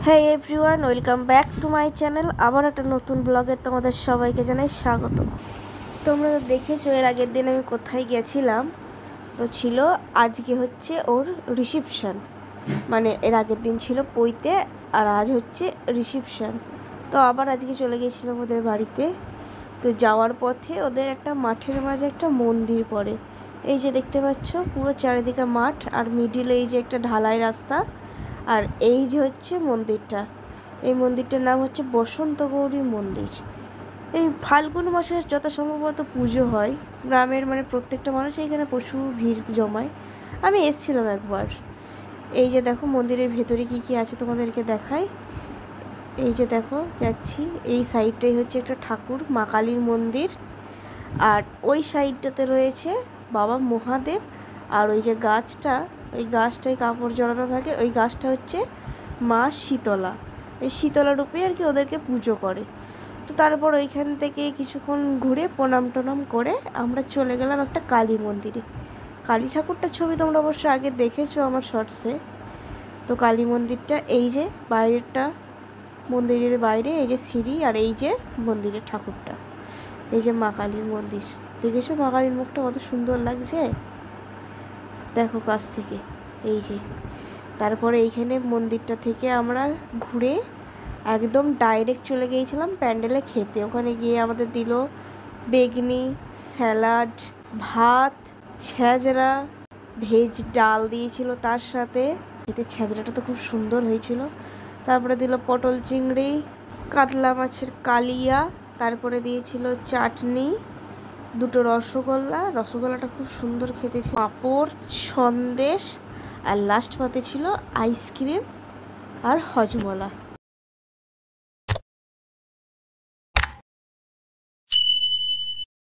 হ্যাঁ everyone, welcome back to my channel. আবার একটা নতুন ব্লগে তোমাদের সবাইকে জানাই স্বাগত। তোমরা তো দেখেছো এর আগের দিন আমি কোথায় গেছিলাম। তো ছিল আজকে হচ্ছে ওর রিসেপশন, মানে এর আগের দিন ছিল পৈতে আর আজ হচ্ছে রিসেপশন। তো আবার আজকে চলে গিয়েছিলাম ওদের বাড়িতে। তো যাওয়ার পথে ওদের একটা মাঠের মাঝে একটা মন্দির পড়ে। এই যে দেখতে পাচ্ছ পুরো চারিদিকে মাঠ আর মিডিলে এই যে একটা ঢালাই রাস্তা। আর এই যে হচ্ছে মন্দিরটা, এই মন্দিরটার নাম হচ্ছে বসন্ত গৌরী মন্দির। এই ফাল্গুন মাসের যত সম্ভবত পুজো হয় গ্রামের, মানে প্রত্যেকটা মানুষ এইখানে প্রচুর ভিড় জমায়। আমি এসেছিলাম একবার। এই যে দেখো মন্দিরের ভেতরে কি কি আছে তোমাদেরকে দেখাই। এই যে দেখো যাচ্ছি, এই সাইডটাই হচ্ছে একটা ঠাকুর মা কালীর মন্দির, আর ওই সাইডটাতে রয়েছে বাবা মহাদেব। আর ওই যে গাছটা, ওই গাছটায় কাপড় জড়ানো থাকে, ওই গাছটা হচ্ছে মা শীতলা। এই শীতলা রূপে আর কি ওদেরকে পুজো করে। তো তারপর ওইখান থেকে কিছুক্ষণ ঘুরে প্রণাম টনাম করে আমরা চলে গেলাম একটা কালী মন্দিরে। কালী ঠাকুরটার ছবি তোমরা অবশ্য আগে দেখেছো আমার শর্টসে। তো কালী মন্দিরটা এই যে বাইরেরটা, মন্দিরের বাইরে এই যে সিঁড়ি, আর এই যে মন্দিরের ঠাকুরটা, এই যে মা কালীর মন্দির। দেখেছো মা কালীর মুখটা কত সুন্দর লাগছে, দেখো কাছ থেকে। এই যে তারপরে এইখানে মন্দিরটা থেকে আমরা ঘুরে একদম ডাইরেক্ট চলে গিয়েছিলাম প্যান্ডেলে খেতে। ওখানে গিয়ে আমাদের দিল বেগনি, স্যালাড, ভাত, ছ্যাঁচড়া, ভেজ ডাল দিয়েছিল তার সাথে। খেতে ছ্যাঁচড়াটা তো খুব সুন্দর হয়েছিল। তারপরে দিল পটল চিংড়ি, কাতলা মাছের কালিয়া, তারপরে দিয়েছিল চাটনি, দুটো রসগোল্লা, রসগোল্লাটা খুব সুন্দর খেতে ছিল, পাঁপড়, সন্দেশ, আর লাস্ট পাতে ছিল আইসক্রিম আর হজমলা।